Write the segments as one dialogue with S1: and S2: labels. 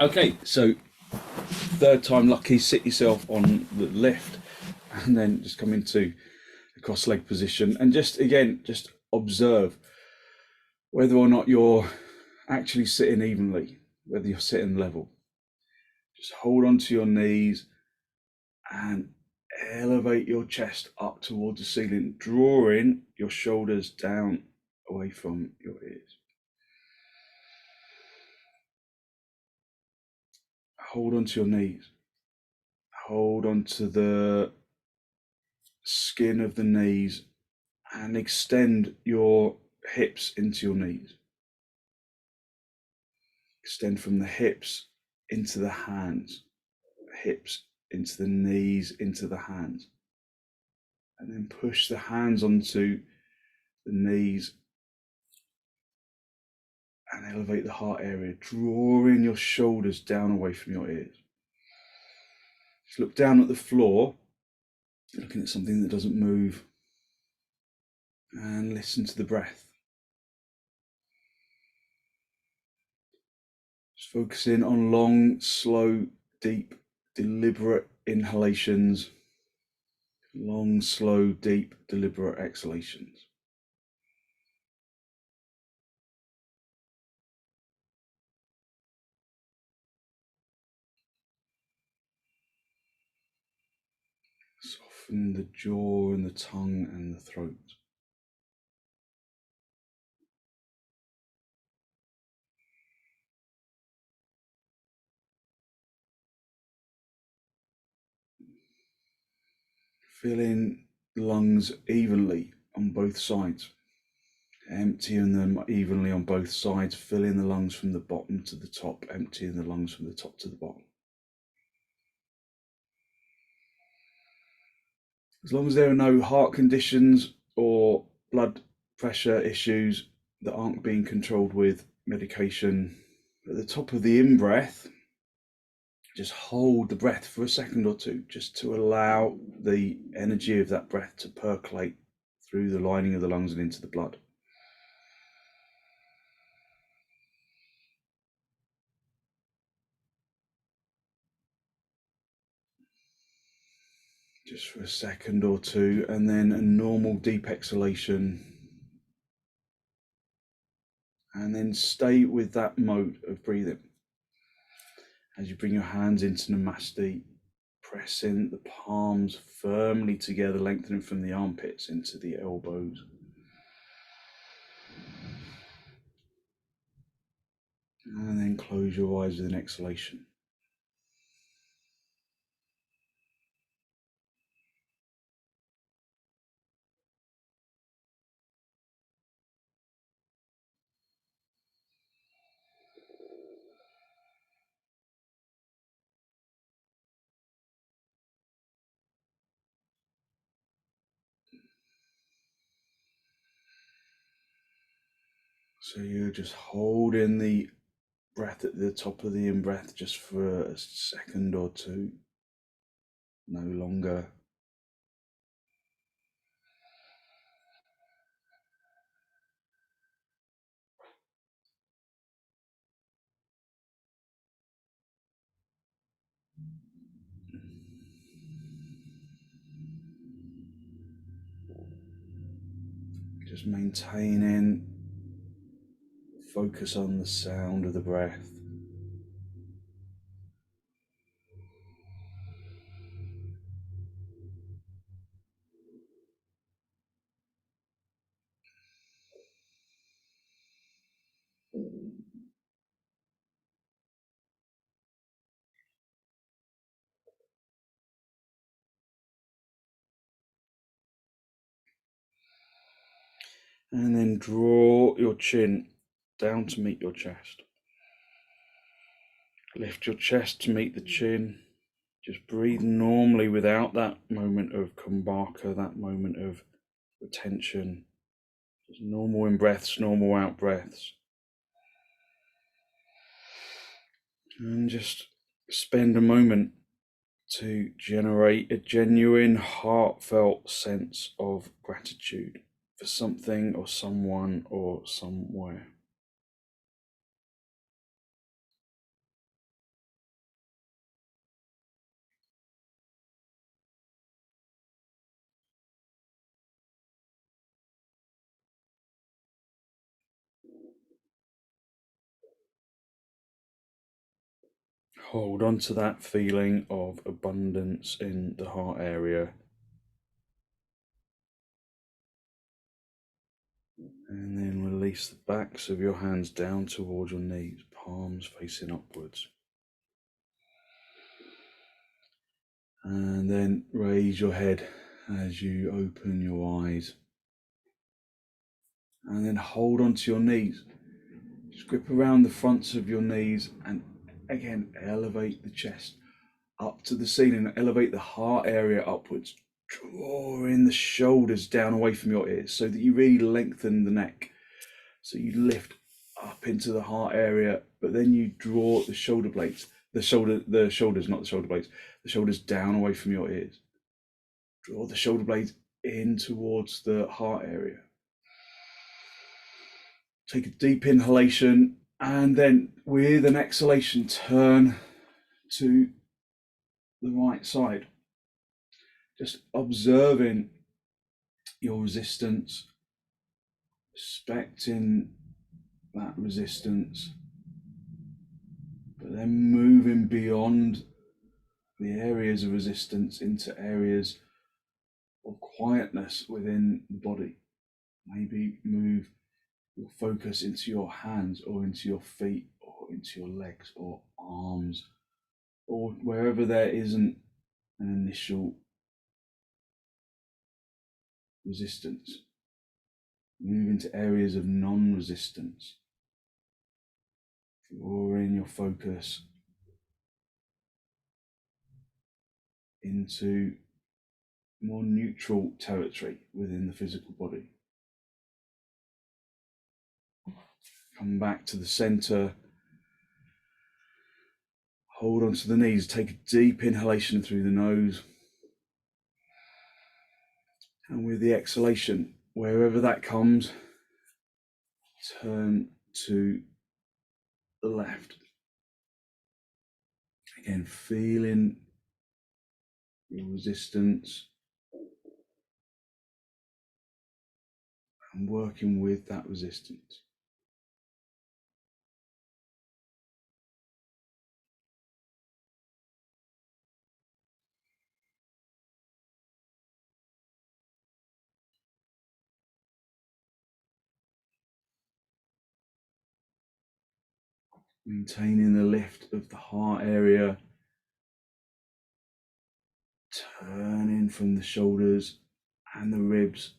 S1: Okay, so third time lucky, sit yourself on the left and then just come into the cross leg position and just again, just observe whether or not you're actually sitting evenly, whether you're sitting level. Just hold on to your knees and elevate your chest up towards the ceiling, drawing your shoulders down away from your ears. Hold on to your knees. Hold on to the skin of the knees and extend your hips into your knees. Extend from the hips into the hands, hips into the knees, into the hands. And then push the hands onto the knees and elevate the heart area, drawing your shoulders down away from your ears. Just look down at the floor, looking at something that doesn't move, and listen to the breath. Just focusing on long, slow, deep, deliberate inhalations, long, slow, deep, deliberate exhalations. Soften the jaw and the tongue and the throat. Fill in the lungs evenly on both sides. Emptying them evenly on both sides, filling the lungs from the bottom to the top, emptying the lungs from the top to the bottom. As long as there are no heart conditions or blood pressure issues that aren't being controlled with medication, at the top of the in-breath, just hold the breath for a second or two, just to allow the energy of that breath to percolate through the lining of the lungs and into the blood. Just for a second or two, and then a normal deep exhalation. And then stay with that mode of breathing. As you bring your hands into Namaste, pressing the palms firmly together, lengthening from the armpits into the elbows. And then close your eyes with an exhalation. So you're just holding the breath at the top of the in-breath just for a second or two, no longer. Just maintaining focus on the sound of the breath. And then draw your chin down to meet your chest. Lift your chest to meet the chin. Just breathe normally without that moment of kumbhaka, that moment of retention. Just normal in breaths, normal out breaths. And just spend a moment to generate a genuine, heartfelt sense of gratitude for something or someone or somewhere. Hold on to that feeling of abundance in the heart area. And then release the backs of your hands down towards your knees, palms facing upwards. And then raise your head as you open your eyes. And then hold onto your knees. Just grip around the fronts of your knees and again elevate the chest up to the ceiling. Elevate the heart area upwards. Draw in the shoulders down away from your ears so that you really lengthen the neck. So you lift up into the heart area, but then you draw the shoulder blades, the shoulders, not the shoulder blades, the shoulders down away from your ears. Draw the shoulder blades in towards the heart area. Take a deep inhalation, and then with an exhalation, turn to the right side. Just observing your resistance, respecting that resistance, but then moving beyond the areas of resistance into areas of quietness within the body. Maybe move your focus into your hands or into your feet or into your legs or arms or wherever there isn't an initial resistance. Move into areas of non-resistance. Drawing your focus into more neutral territory within the physical body. Come back to the center. Hold onto the knees. Take a deep inhalation through the nose. And with the exhalation, wherever that comes, turn to the left. Again, feeling your resistance and working with that resistance. Maintaining the lift of the heart area, turning from the shoulders and the ribs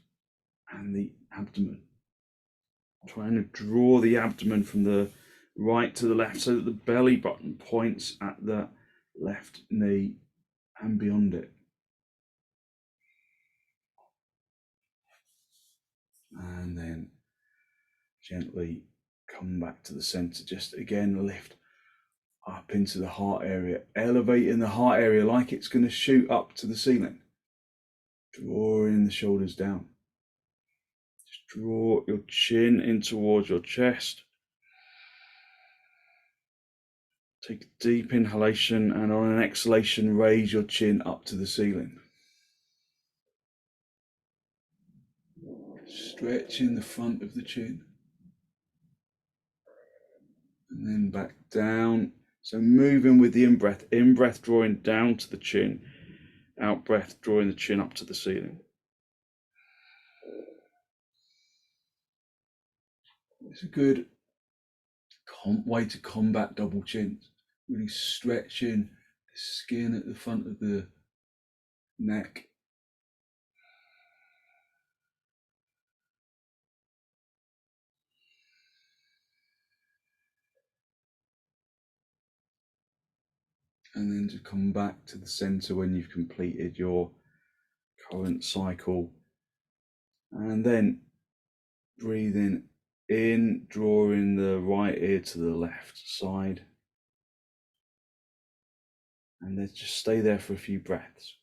S1: and the abdomen. Trying to draw the abdomen from the right to the left so that the belly button points at the left knee and beyond it. And then gently come back to the center. Just again lift up into the heart area, elevating the heart area like it's going to shoot up to the ceiling. Drawing the shoulders down. Just draw your chin in towards your chest. Take a deep inhalation, and on an exhalation, raise your chin up to the ceiling. Stretching the front of the chin. And then back down. So moving with the in-breath drawing down to the chin, out-breath drawing the chin up to the ceiling. It's a good way to combat double chins. Really stretching the skin at the front of the neck. And then to come back to the center when you've completed your current cycle. And then breathing in, drawing the right ear to the left side. And then just stay there for a few breaths.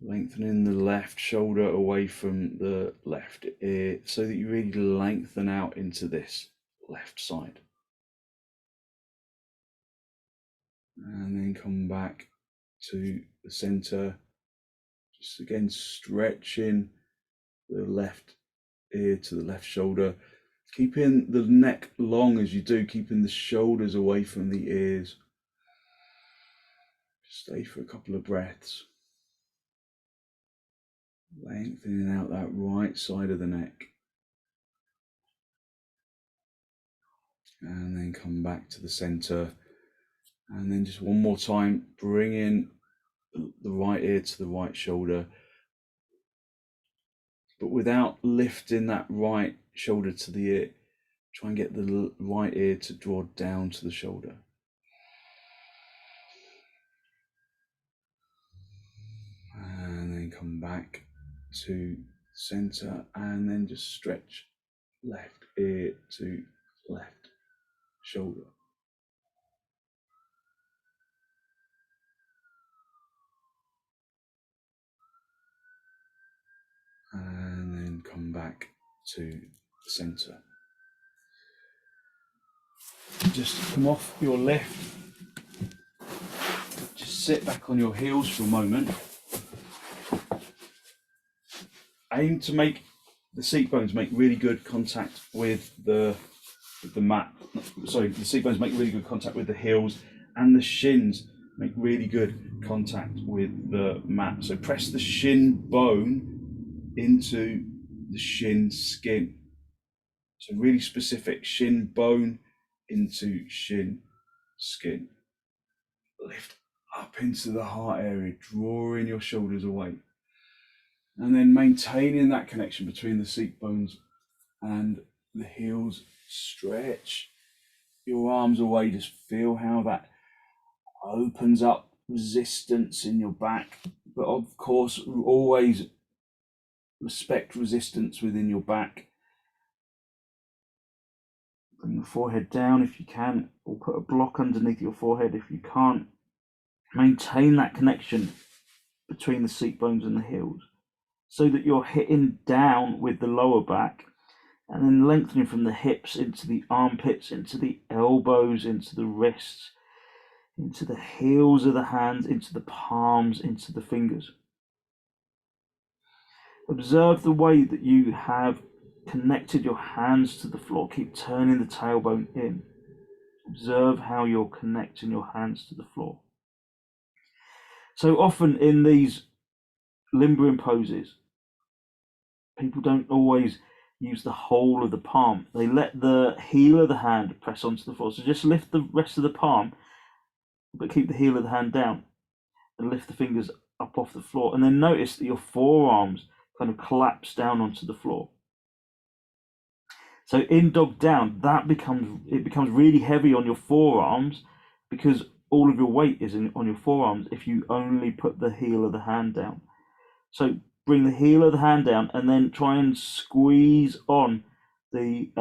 S1: Lengthening the left shoulder away from the left ear so that you really lengthen out into this left side. And then come back to the center. Just again stretching the left ear to the left shoulder Keeping the neck long as you do, keeping the shoulders away from the ears. Stay for a couple of breaths. Lengthening out that right side of the neck. And then come back to the center. And then just one more time, bring in the right ear to the right shoulder, but without lifting that right shoulder to the ear. Try and get the right ear to draw down to the shoulder. And then come back to center, and then just stretch left ear to left shoulder. And then come back to the center. Just come off your lift. Just sit back on your heels for a moment. Aim to make the seat bones make really good contact with the mat. Sorry, the seat bones make really good contact with the heels, and the shins make really good contact with the mat. So press the shin bone into the shin skin. So really specific, shin bone into shin skin. Lift up into the heart area, drawing your shoulders away. And then maintaining that connection between the seat bones and the heels. Stretch your arms away. Just feel how that opens up resistance in your back. But of course, always respect resistance within your back. Bring the forehead down if you can, or put a block underneath your forehead if you can't. Maintain that connection between the seat bones and the heels, so that you're hitting down with the lower back, and then lengthening from the hips into the armpits, into the elbows, into the wrists, into the heels of the hands, into the palms, into the fingers. Observe the way that you have connected your hands to the floor. Keep turning the tailbone in. Observe how you're connecting your hands to the floor. So often in these limbering poses, people don't always use the whole of the palm. They let the heel of the hand press onto the floor. So just lift the rest of the palm, but keep the heel of the hand down, and lift the fingers up off the floor. And then notice that your forearms kind of collapse down onto the floor. So in dog down, it becomes really heavy on your forearms, because all of your weight is on your forearms if you only put the heel of the hand down. So bring the heel of the hand down, and then try and squeeze on the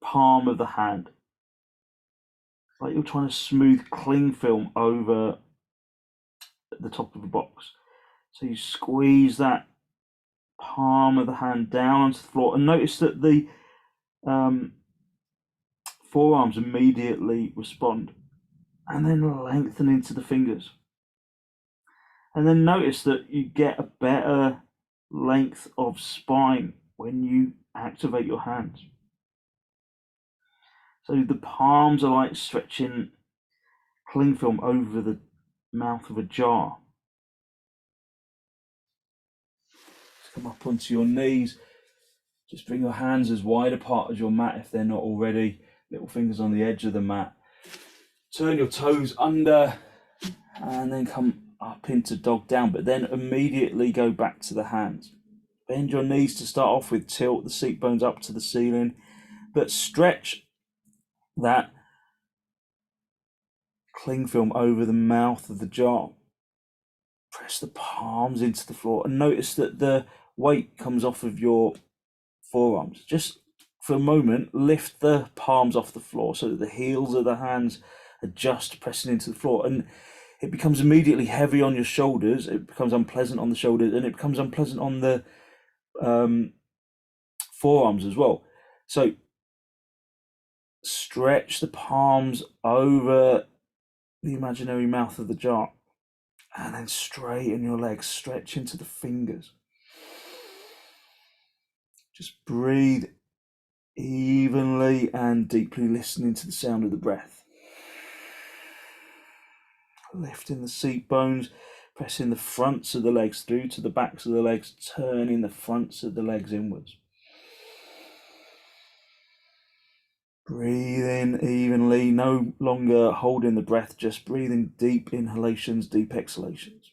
S1: palm of the hand, like you're trying to smooth cling film over the top of a box. So you squeeze that palm of the hand down onto the floor, and notice that the forearms immediately respond, and then lengthen into the fingers. And then notice that you get a better length of spine when you activate your hands. So the palms are like stretching cling film over the mouth of a jar. Come up onto your knees. Just bring your hands as wide apart as your mat if they're not already. Little fingers on the edge of the mat. Turn your toes under, and then come up into dog down, but then immediately go back to the hands. Bend your knees to start off with, tilt the seat bones up to the ceiling, but stretch that cling film over the mouth of the jar. Press the palms into the floor, and notice that the weight comes off of your forearms. Just for a moment, lift the palms off the floor so that the heels of the hands are just pressing into the floor, and it becomes immediately heavy on your shoulders. It becomes unpleasant on the shoulders, and it becomes unpleasant on the forearms as well. So stretch the palms over the imaginary mouth of the jar, and then straighten your legs, stretch into the fingers. Just breathe evenly and deeply, listening to the sound of the breath. Lifting the seat bones, pressing the fronts of the legs through to the backs of the legs, turning the fronts of the legs inwards. Breathing evenly, no longer holding the breath, just breathing deep inhalations, deep exhalations.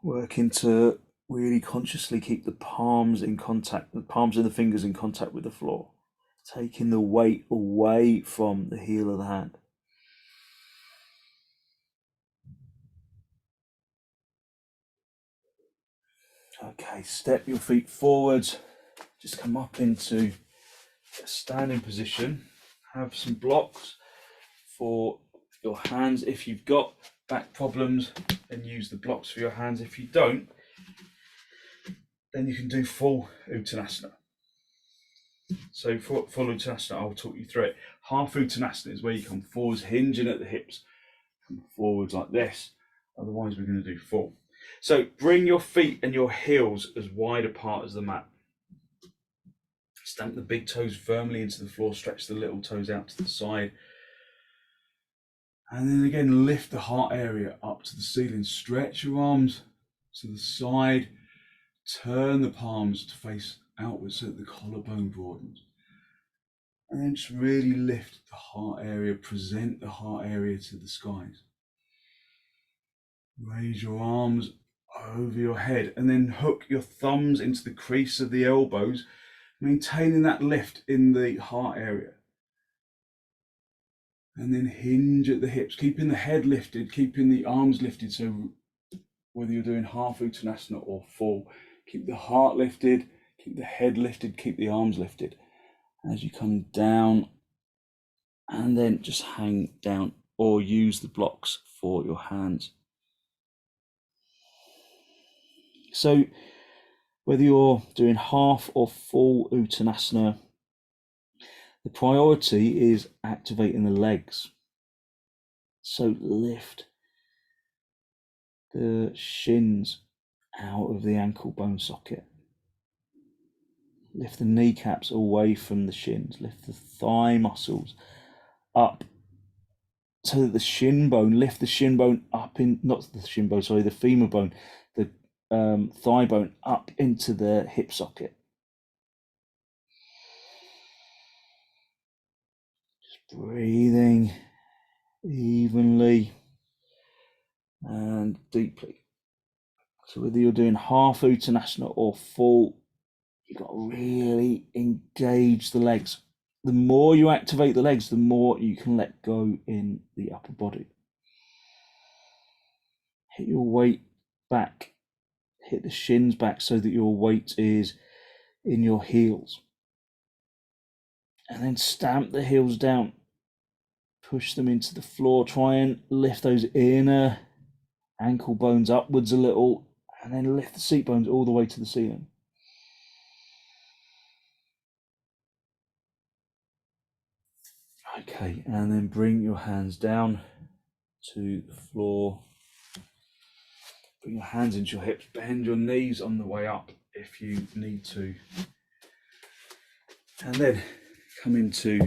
S1: Working to really consciously keep the palms in contact, the palms and the fingers in contact with the floor. Taking the weight away from the heel of the hand. Okay, step your feet forwards. Just come up into a standing position. Have some blocks for your hands. If you've got back problems, then use the blocks for your hands. If you don't, then you can do full uttanasana. So for full uttanasana, I'll talk you through it. Half uttanasana is where you come forwards, hinging at the hips. Come forwards like this. Otherwise, we're going to do full. So bring your feet and your heels as wide apart as the mat. Stamp the big toes firmly into the floor, stretch the little toes out to the side. And then again, lift the heart area up to the ceiling. Stretch your arms to the side. Turn the palms to face outwards so that the collarbone broadens. And then just really lift the heart area, present the heart area to the skies. Raise your arms over your head and then hook your thumbs into the crease of the elbows, maintaining that lift in the heart area. And then hinge at the hips, keeping the head lifted, keeping the arms lifted. So whether you're doing half uttanasana or full, keep the heart lifted, keep the head lifted, keep the arms lifted. As you come down, and then just hang down or use the blocks for your hands. So whether you're doing half or full uttanasana, the priority is activating the legs. So lift the shins out of the ankle bone socket. Lift the kneecaps away from the shins. Lift the thigh muscles up so that the shin bone, lift the shin bone up in, not the shin bone, sorry, the femur bone, the thigh bone up into the hip socket. Just breathing evenly and deeply. So whether you're doing half uttanasana or full, you've got to really engage the legs. The more you activate the legs, the more you can let go in the upper body. Hit your weight back, hit the shins back so that your weight is in your heels. And then stamp the heels down, push them into the floor, try and lift those inner ankle bones upwards a little, and then lift the seat bones all the way to the ceiling. Okay, and then bring your hands down to the floor. Bring your hands into your hips, bend your knees on the way up if you need to. And then come into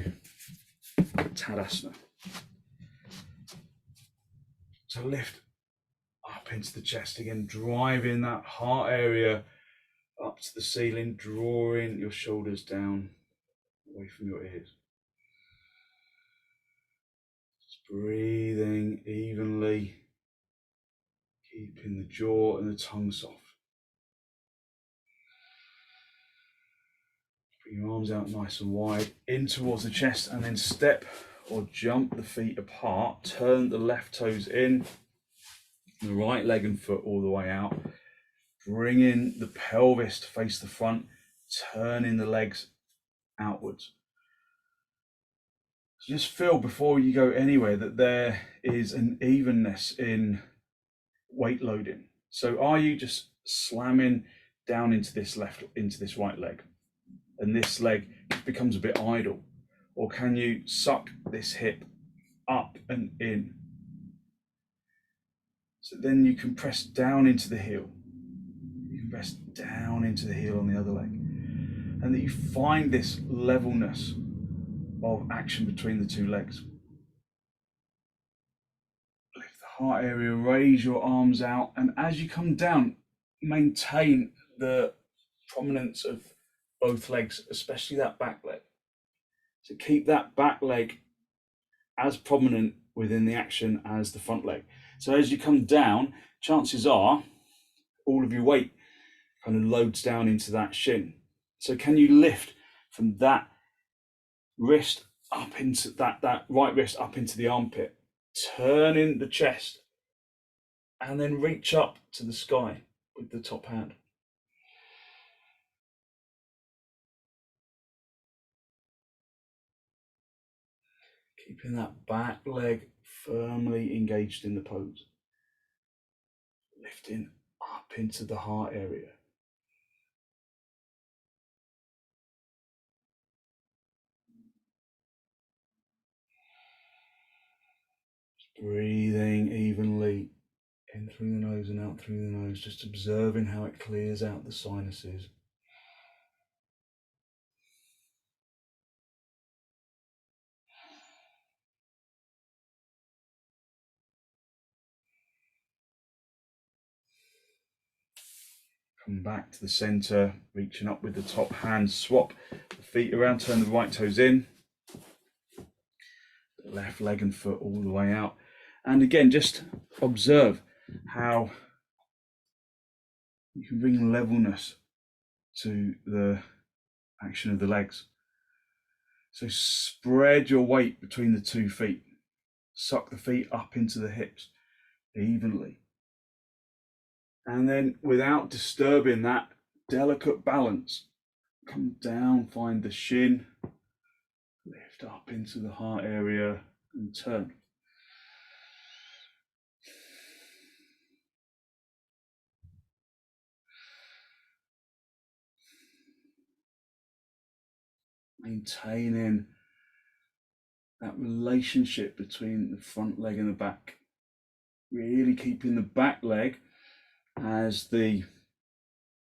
S1: Tadasana. So lift up into the chest again, driving that heart area up to the ceiling, drawing your shoulders down away from your ears. Just breathing evenly, keeping the jaw and the tongue soft. Bring your arms out nice and wide, in towards the chest, and then step or jump the feet apart. Turn the left toes in, the right leg and foot all the way out. Bring in the pelvis to face the front, turning the legs outwards. So just feel before you go anywhere that there is an evenness in weight loading. So are you just slamming down into this right leg, and this leg becomes a bit idle? Or can you suck this hip up and in? So then you can press down into the heel. You can press down into the heel on the other leg. And that you find this levelness of action between the two legs. Lift the heart area, raise your arms out, and as you come down, maintain the prominence of both legs, especially that back leg. So keep that back leg as prominent within the action as the front leg. So as you come down, chances are all of your weight kind of loads down into that shin. So can you lift from that wrist up into that right wrist up into the armpit, turn in the chest, and then reach up to the sky with the top hand. Keeping that back leg firmly engaged in the pose. Lifting up into the heart area. Breathing evenly in through the nose and out through the nose, just observing how it clears out the sinuses. Come back to the center, reaching up with the top hand, swap the feet around, turn the right toes in, the left leg and foot all the way out. And again, just observe how you can bring levelness to the action of the legs. So spread your weight between the 2 feet. Suck the feet up into the hips evenly. And then without disturbing that delicate balance, come down, find the shin, lift up into the heart area and turn. Maintaining that relationship between the front leg and the back. Really keeping the back leg as the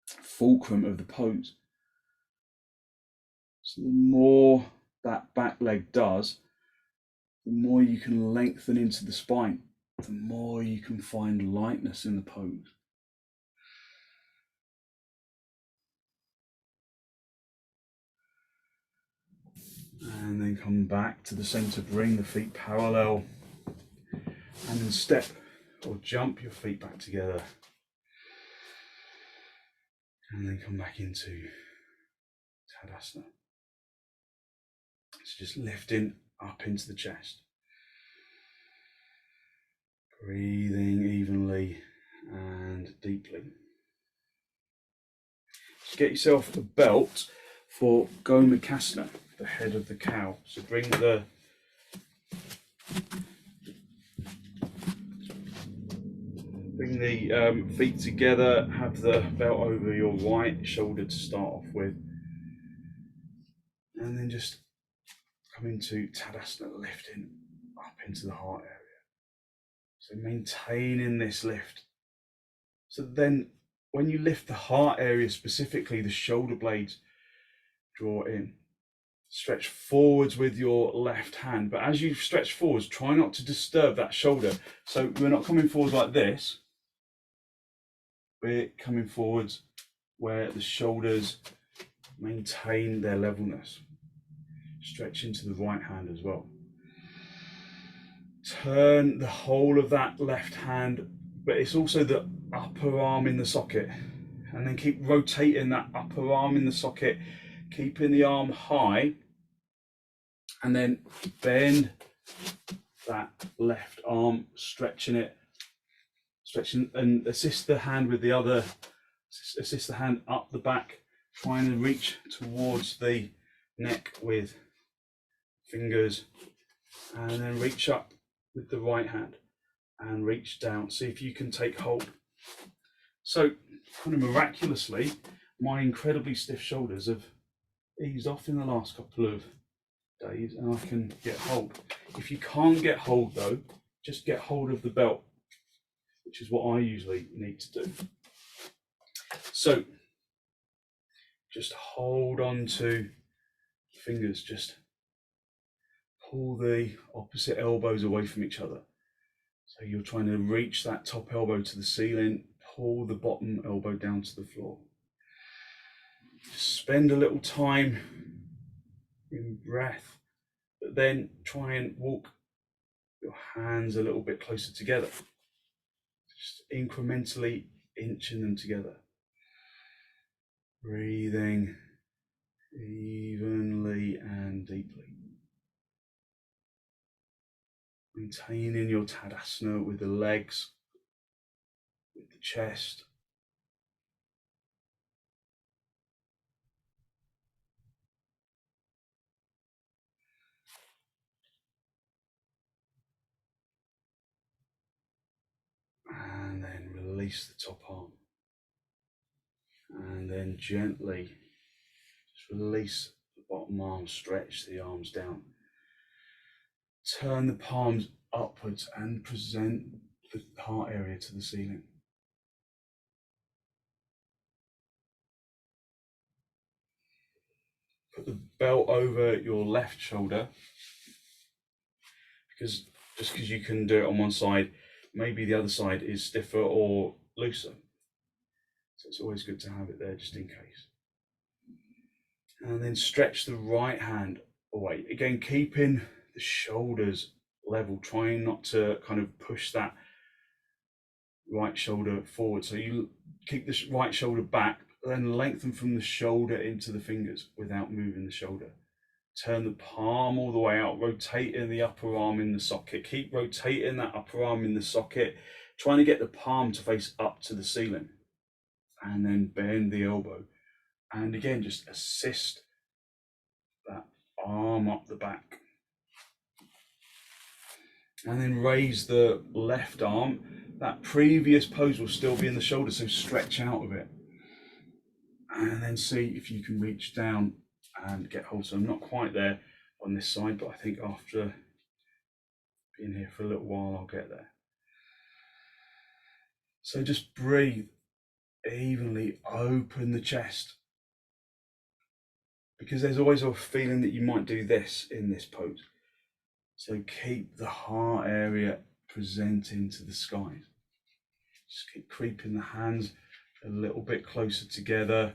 S1: fulcrum of the pose. So the more that back leg does, the more you can lengthen into the spine, the more you can find lightness in the pose. And then come back to the center, bring the feet parallel, and then step or jump your feet back together. And then come back into Tadasana. So just lifting up into the chest. Breathing evenly and deeply. Just get yourself a belt for gomukhasana, the head of the cow. So bring the feet together, have the belt over your right shoulder to start off with. And then just come into Tadasana, lifting up into the heart area. So maintaining this lift. So then when you lift the heart area specifically, the shoulder blades draw in. Stretch forwards with your left hand, but as you stretch forwards, try not to disturb that shoulder. So we're not coming forwards like this. We're coming forwards where the shoulders maintain their levelness. Stretch into the right hand as well. Turn the whole of that left hand, but it's also the upper arm in the socket. And then keep rotating that upper arm in the socket, keeping the arm high. And then bend that left arm, stretching and assist the hand with the other, assist the hand up the back, trying to reach towards the neck with fingers, and then reach up with the right hand and reach down. See if you can take hold. So kind of miraculously, my incredibly stiff shoulders have eased off in the last couple of days and I can get hold. If you can't get hold though, just get hold of the belt. which is what I usually need to do. So just hold on to fingers, just pull the opposite elbows away from each other. So you're trying to reach that top elbow to the ceiling, pull the bottom elbow down to the floor. Just spend a little time in breath, but then try and walk your hands a little bit closer together. Just incrementally inching them together. Breathing evenly and deeply. Maintaining your Tadasana with the legs, with the chest. And then release the top arm. And then gently just release the bottom arm, stretch the arms down. Turn the palms upwards and present the heart area to the ceiling. Put the belt over your left shoulder, because just because you can do it on one side, maybe the other side is stiffer or looser. So it's always good to have it there just in case. And then stretch the right hand away. Again, keeping the shoulders level, trying not to kind of push that right shoulder forward. So you keep the right shoulder back, then lengthen from the shoulder into the fingers without moving the shoulder. Turn the palm all the way out, rotating the upper arm in the socket. Keep rotating that upper arm in the socket, trying to get the palm to face up to the ceiling. And then bend the elbow. And again, just assist that arm up the back. And then raise the left arm. That previous pose will still be in the shoulder, so stretch out of it. And then see if you can reach down and get hold. So I'm not quite there on this side, but I think after being here for a little while, I'll get there. So just breathe evenly, open the chest, because there's always a feeling that you might do this in this pose. So keep the heart area presenting to the skies. Just keep creeping the hands a little bit closer together.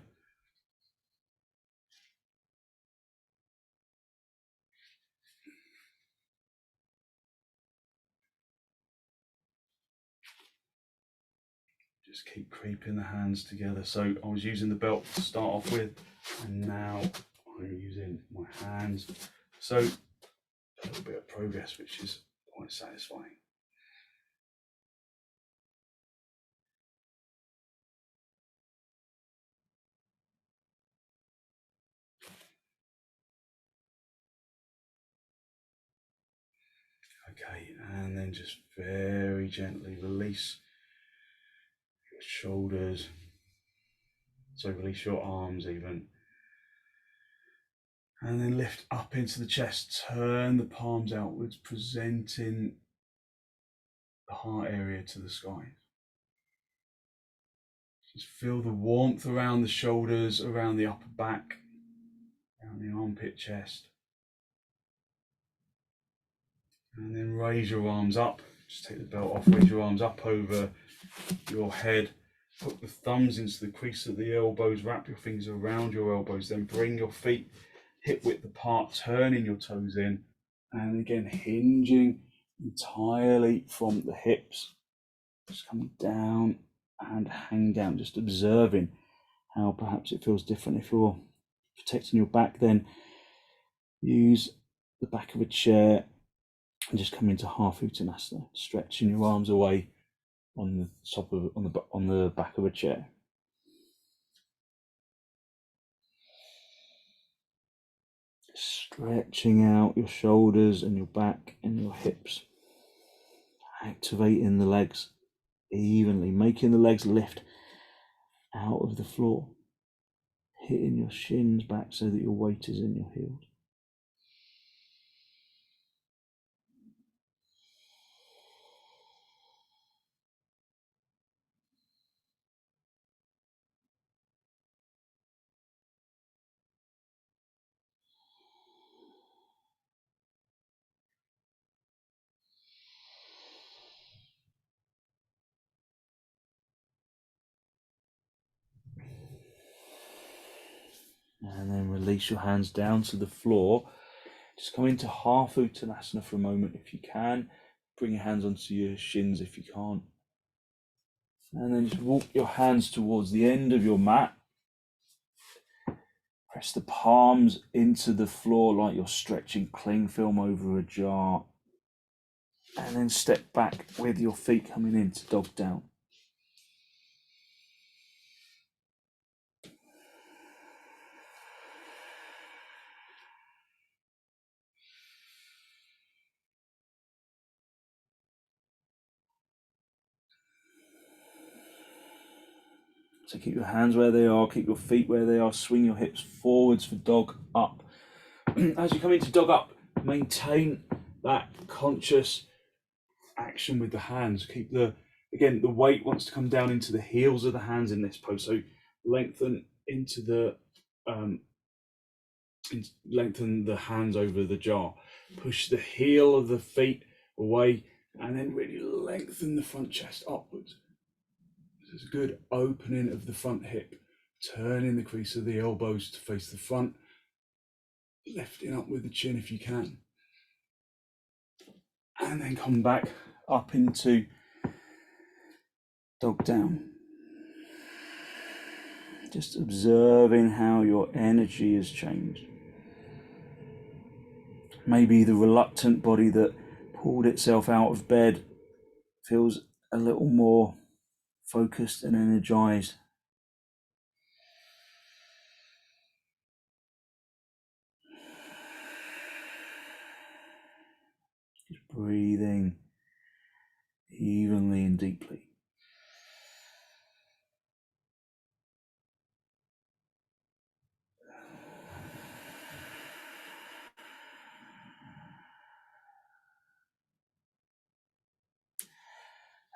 S1: Just keep creeping the hands together. So I was using the belt to start off with, and now I'm using my hands. So a little bit of progress, which is quite satisfying. Okay, and then just very gently release your shoulders. So release your arms even. And then lift up into the chest, turn the palms outwards, presenting the heart area to the sky. Just feel the warmth around the shoulders, around the upper back, around the armpit chest. And then raise your arms up. Just take the belt off, raise your arms up over your head. Put the thumbs into the crease of the elbows, wrap your fingers around your elbows, then bring your feet hip width apart, turning your toes in, and again hinging entirely from the hips. Just coming down and hang down, just observing how perhaps it feels different. If you're protecting your back, then use the back of a chair and just come into half uttanasana, stretching your arms away on the top of on the back of a chair. Stretching out your shoulders and your back and your hips. Activating the legs evenly, making the legs lift out of the floor, hitting your shins back so that your weight is in your heels. And then release your hands down to the floor. Just come into half uttanasana for a moment if you can. Bring your hands onto your shins if you can't. And then just walk your hands towards the end of your mat. Press the palms into the floor like you're stretching cling film over a jar. And then step back with your feet coming into dog down. So keep your hands where they are, keep your feet where they are, swing your hips forwards for dog up. As you come into dog up, maintain that conscious action with the hands. Keep the weight wants to come down into the heels of the hands in this pose. So lengthen into the lengthen the hands over the jar. Push the heel of the feet away, and then really lengthen the front chest upwards. There's a good opening of the front hip, turning the crease of the elbows to face the front, lifting up with the chin if you can. And then come back up into dog down. Just observing how your energy has changed. Maybe the reluctant body that pulled itself out of bed feels a little more focused and energized. Just breathing evenly and deeply.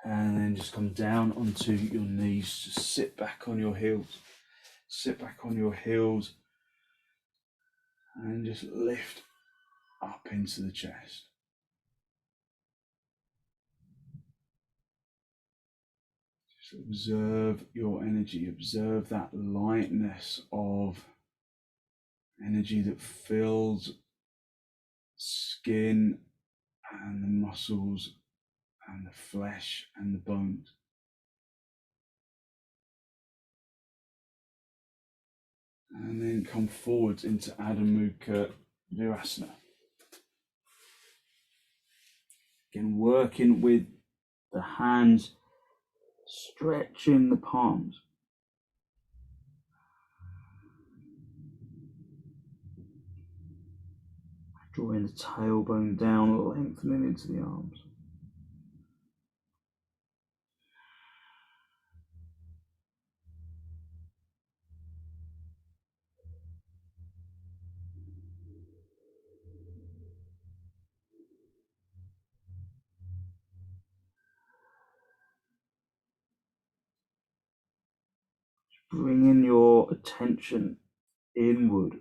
S1: And then just come down onto your knees, just sit back on your heels. Sit back on your heels and just lift up into the chest. Just observe your energy, observe that lightness of energy that fills skin and the muscles and the flesh and the bones. And then come forwards into Adho Mukha virasana. Again, working with the hands, stretching the palms. Drawing the tailbone down, lengthening into the arms. Bringing your attention inward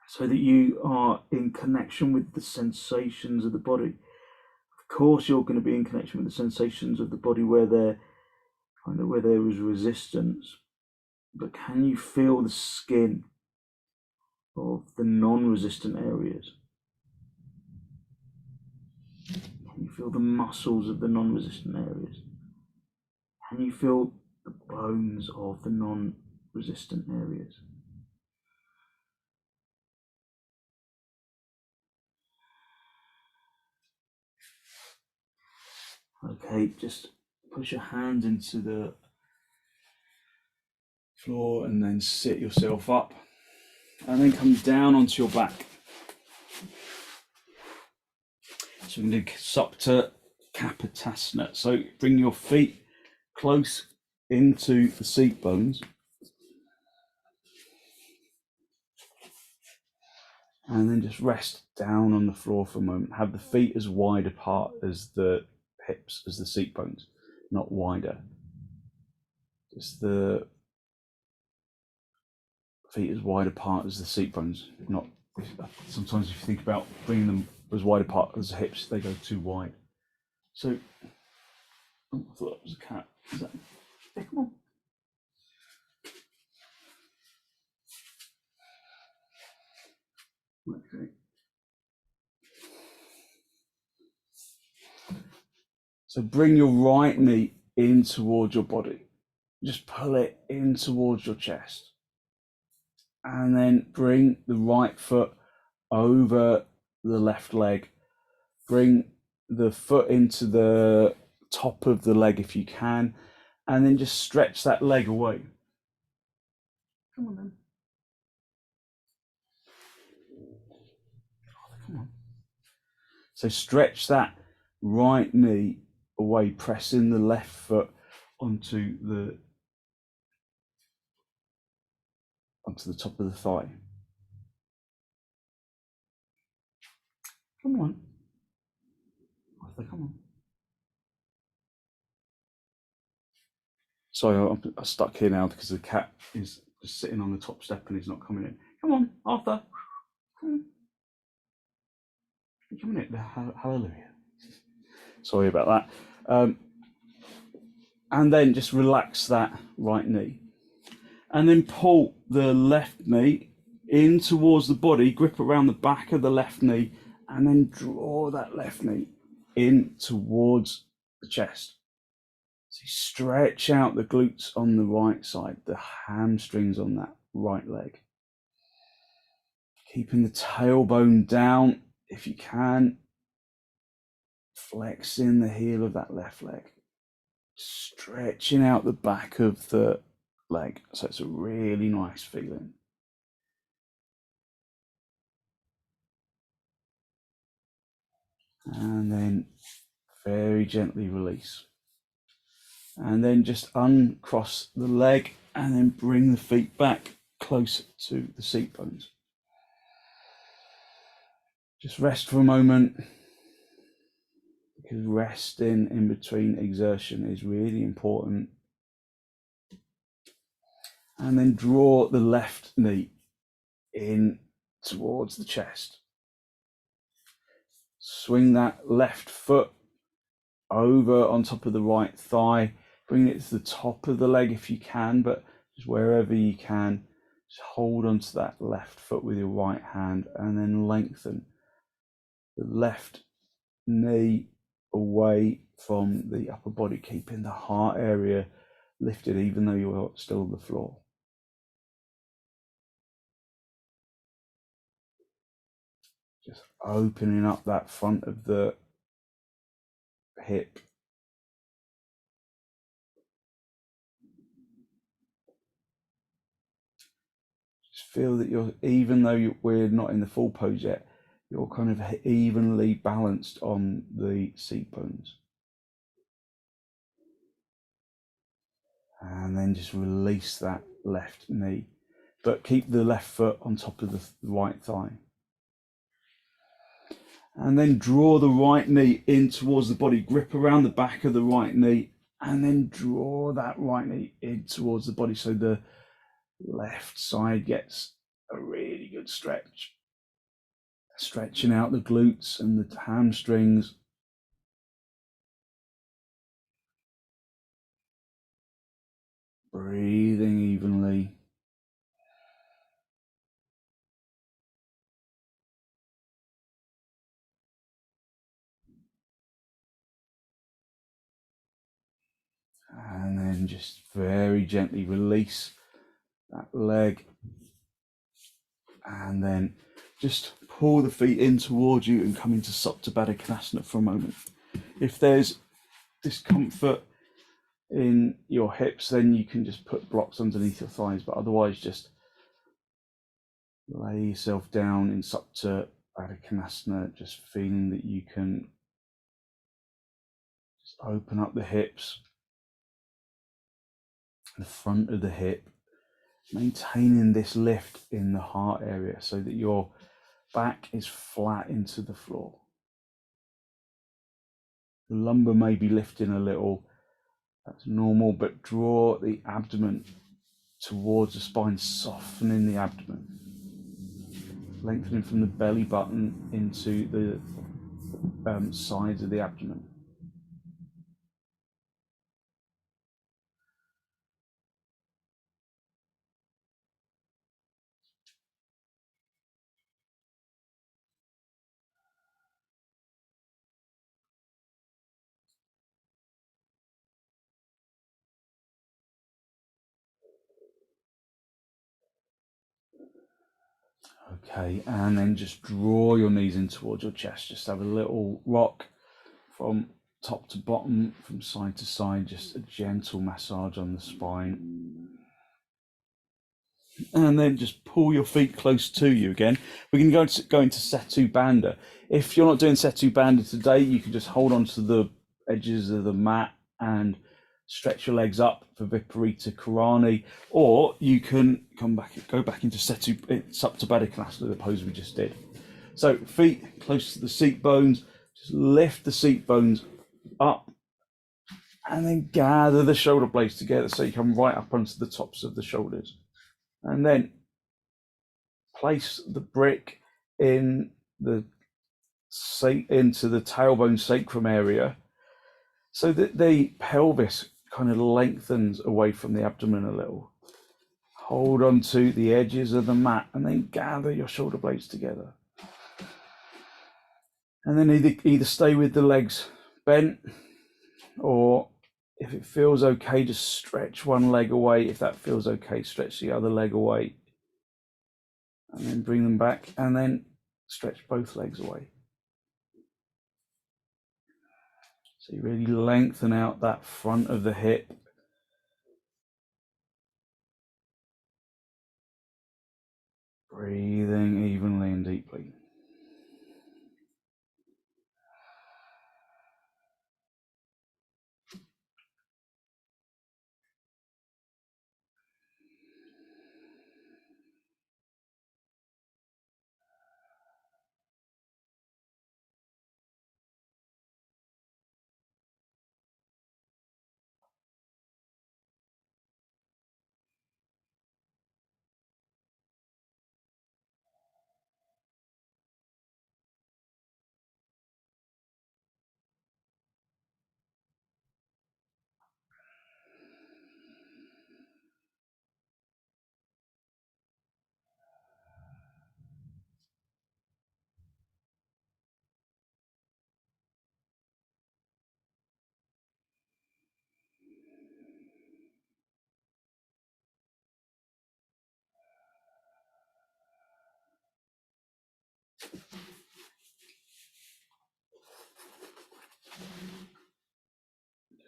S1: so that you are in connection with the sensations of the body. Of course, you're going to be in connection with the sensations of the body where there is resistance, but can you feel the skin of the non-resistant areas? Can you feel the muscles of the non-resistant areas? Can you feel the bones of the non-resistant areas? Okay, just push your hands into the floor and then sit yourself up. And then come down onto your back. So we're going to do supta kapotasana. So bring your feet close into the seat bones. And then just rest down on the floor for a moment. Have the feet as wide apart as the hips, as the seat bones, not wider. Just the feet as wide apart as the seat bones. Not sometimes if you think about bringing them as wide apart as the hips, they go too wide. So, oh, I thought that was a cat. Is that? Yeah, come on. So bring your right knee in towards your body. Just pull it in towards your chest. And then bring the right foot over the left leg. Bring the foot into the top of the leg if you can. And then just stretch that leg away. Come on then. Come on. So stretch that right knee away, pressing the left foot onto the top of the thigh. Come on. Arthur, come on. Sorry, I'm stuck here now because the cat is just sitting on the top step and he's not coming in. Come on, Arthur. Come on. You're coming in. Hallelujah. Sorry about that. And then just relax that right knee. And then pull the left knee in towards the body, grip around the back of the left knee, and then draw that left knee in towards the chest. So you stretch out the glutes on the right side, the hamstrings on that right leg. Keeping the tailbone down if you can. Flexing the heel of that left leg. Stretching out the back of the leg. So it's a really nice feeling. And then very gently release. And then just uncross the leg and then bring the feet back closer to the seat bones. Just rest for a moment, because resting in between exertion is really important. And then draw the left knee in towards the chest. Swing that left foot over on top of the right thigh. Bring it to the top of the leg if you can, but just wherever you can, just hold onto that left foot with your right hand and then lengthen the left knee away from the upper body, keeping the heart area lifted even though you're still on the floor. Just opening up that front of the hip. Just feel that you're, even though we're not in the full pose yet, you're kind of evenly balanced on the seat bones. And then just release that left knee, but keep the left foot on top of the right thigh. And then draw the right knee in towards the body, grip around the back of the right knee, and then draw that right knee in towards the body so the left side gets a really good stretch. Stretching out the glutes and the hamstrings. Breathing evenly. And then just very gently release that leg. And then just pull the feet in towards you and come into supta baddha konasana for a moment. If there's discomfort in your hips, then you can just put blocks underneath your thighs, but otherwise just lay yourself down in supta baddha konasana, just feeling that you can just open up the hips, the front of the hip, maintaining this lift in the heart area so that your back is flat into the floor. The lumbar may be lifting a little, that's normal, but draw the abdomen towards the spine, softening the abdomen, lengthening from the belly button into the sides of the abdomen. Okay, and then just draw your knees in towards your chest. Just have a little rock from top to bottom, from side to side, just a gentle massage on the spine. And then just pull your feet close to you again. We can go into setubandha. If you're not doing setubandha today, you can just hold on to the edges of the mat and stretch your legs up for viparita karani, or you can go back into supta baddha konasana, the pose we just did. So feet close to the seat bones, just lift the seat bones up and then gather the shoulder blades together so you come right up onto the tops of the shoulders. And then place the brick in into the tailbone sacrum area so that the pelvis kind of lengthens away from the abdomen a little. Hold on to the edges of the mat and then gather your shoulder blades together. And then either stay with the legs bent, or if it feels okay, just stretch one leg away. If that feels okay, stretch the other leg away. And then bring them back and then stretch both legs away. So you really lengthen out that front of the hip. Breathing evenly and deeply.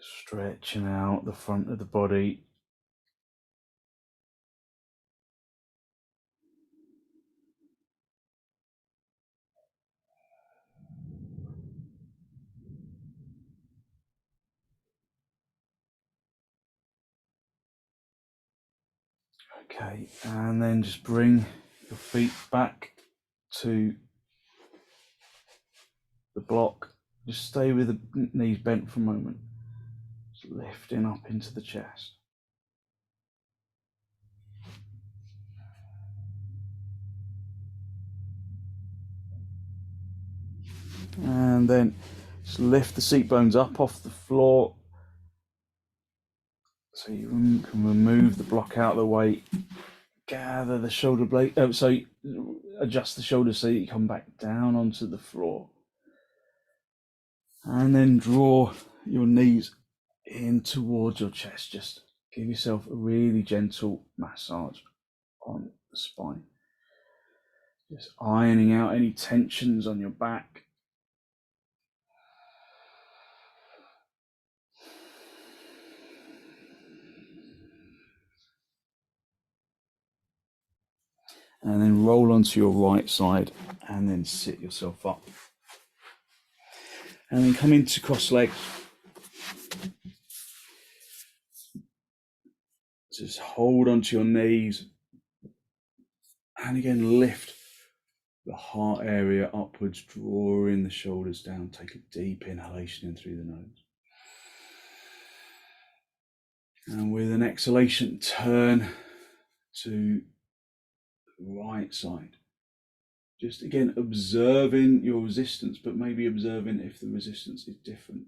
S1: Stretching out the front of the body. Okay, and then just bring your feet back to the block. Just stay with the knees bent for a moment. Just lifting up into the chest. And then just lift the seat bones up off the floor so you can remove the block out of the way. Gather the shoulder blade, so adjust the shoulders so you come back down onto the floor. And then draw your knees in towards your chest. Just give yourself a really gentle massage on the spine. Just ironing out any tensions on your back. And then roll onto your right side and then sit yourself up. And then come into cross legs. Just hold onto your knees. And again, lift the heart area upwards, drawing the shoulders down. Take a deep inhalation in through the nose. And with an exhalation, turn to the right side. Just again, observing your resistance, but maybe observing if the resistance is different.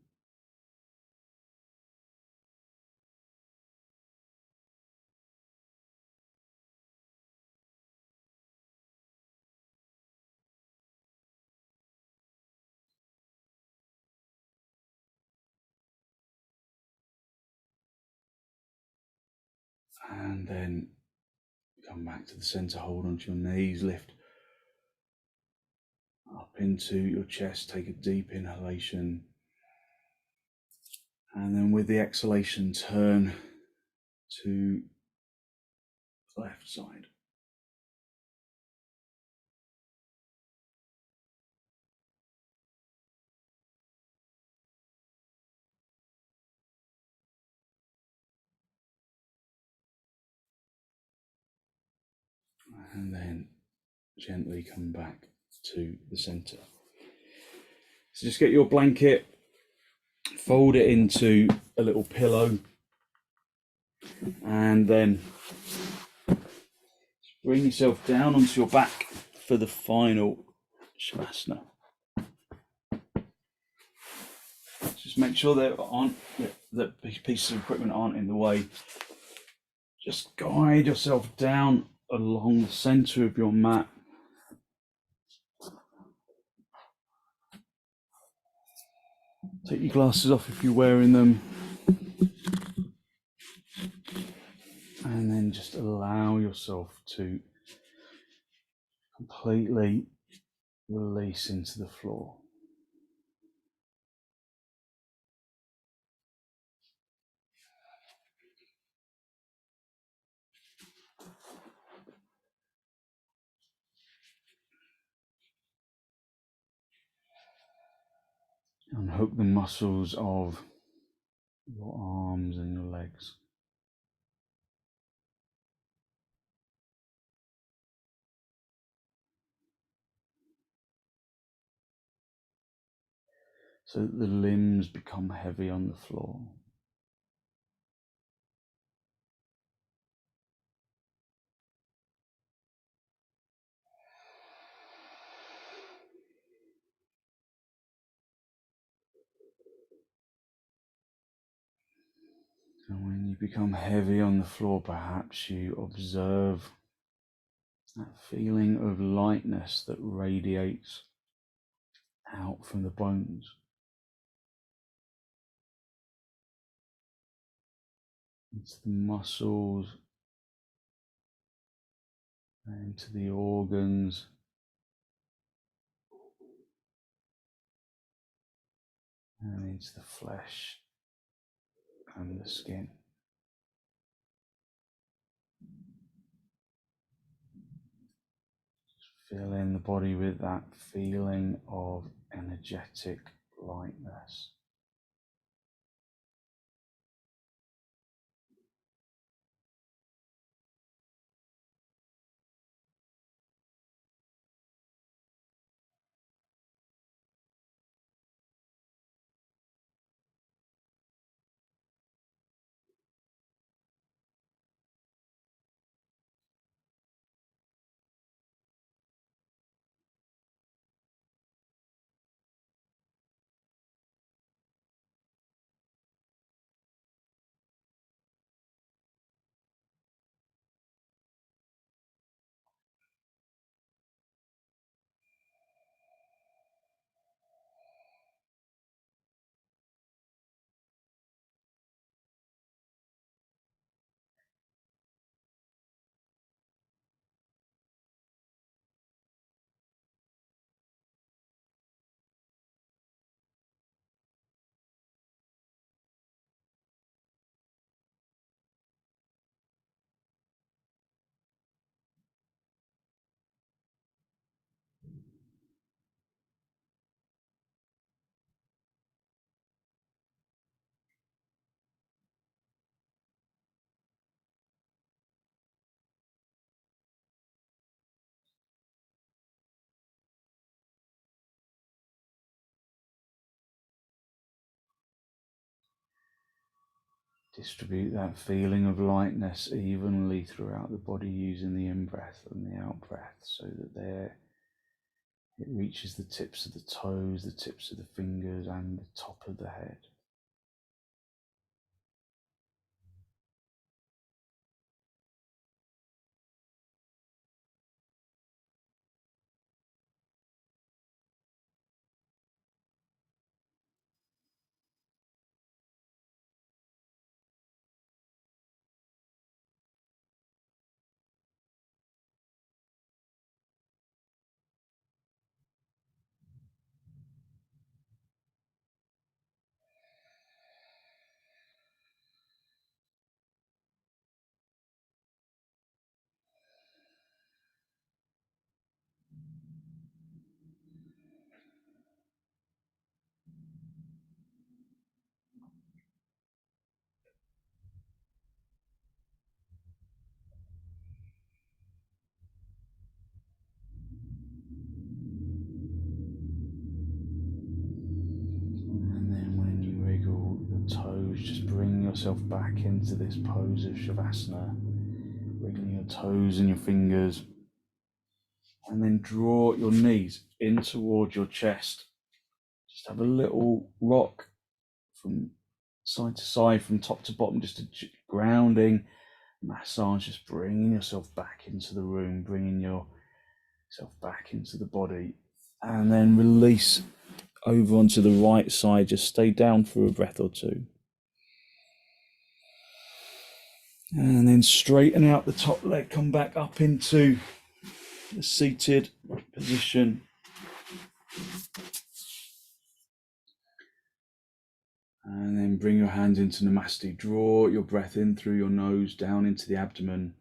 S1: And then come back to the center, hold onto your knees, lift up into your chest. Take a deep inhalation, and then with the exhalation, turn to the left side. And then gently come back to the center. So just get your blanket, fold it into a little pillow, and then bring yourself down onto your back for the final shavasana. Just make sure that pieces of equipment aren't in the way. Just guide yourself down along the center of your mat. Take your glasses off if you're wearing them. And then just allow yourself to completely release into the floor. Unhook the muscles of your arms and your legs. So that the limbs become heavy on the floor. And when you become heavy on the floor, perhaps you observe that feeling of lightness that radiates out from the bones. Into the muscles, into the organs, and into the flesh and the skin. Fill in the body with that feeling of energetic lightness. Distribute that feeling of lightness evenly throughout the body using the in-breath and the out-breath so that it reaches the tips of the toes, the tips of the fingers, and the top of the head. yourself back into this pose of shavasana, wriggling your toes and your fingers, and then draw your knees in towards your chest. Just have a little rock from side to side, from top to bottom, just a grounding massage, just bringing yourself back into the room, bringing yourself back into the body, and then release over onto the right side. Just stay down for a breath or two. And then straighten out the top leg, come back up into the seated position. And then bring your hands into Namaste. Draw your breath in through your nose, down into the abdomen.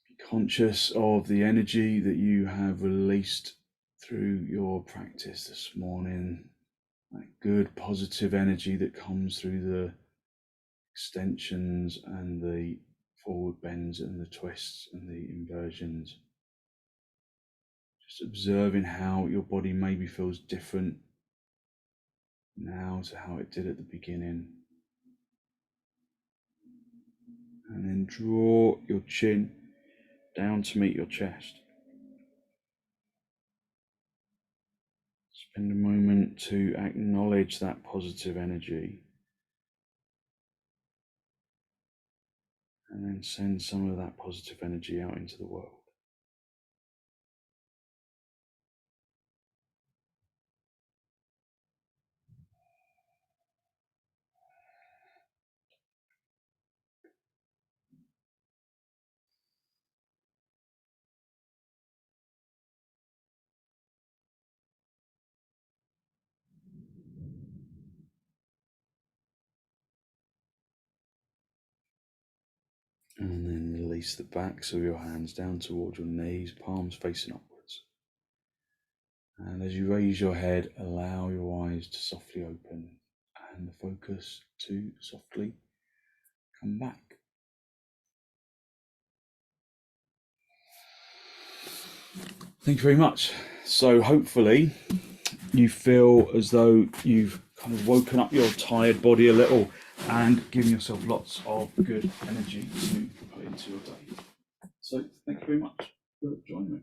S1: Be conscious of the energy that you have released through your practice this morning. That good positive energy that comes through the extensions and the forward bends and the twists and the inversions. Just observing how your body maybe feels different now to how it did at the beginning. And then draw your chin down to meet your chest. Spend a moment to acknowledge that positive energy. And then send some of that positive energy out into the world. And then release the backs of your hands down towards your knees, palms facing upwards. And as you raise your head, allow your eyes to softly open and the focus to softly come back. Thank you very much. So hopefully you feel as though you've kind of woken up your tired body a little and given yourself lots of good energy to put into your day. So thank you very much for joining me.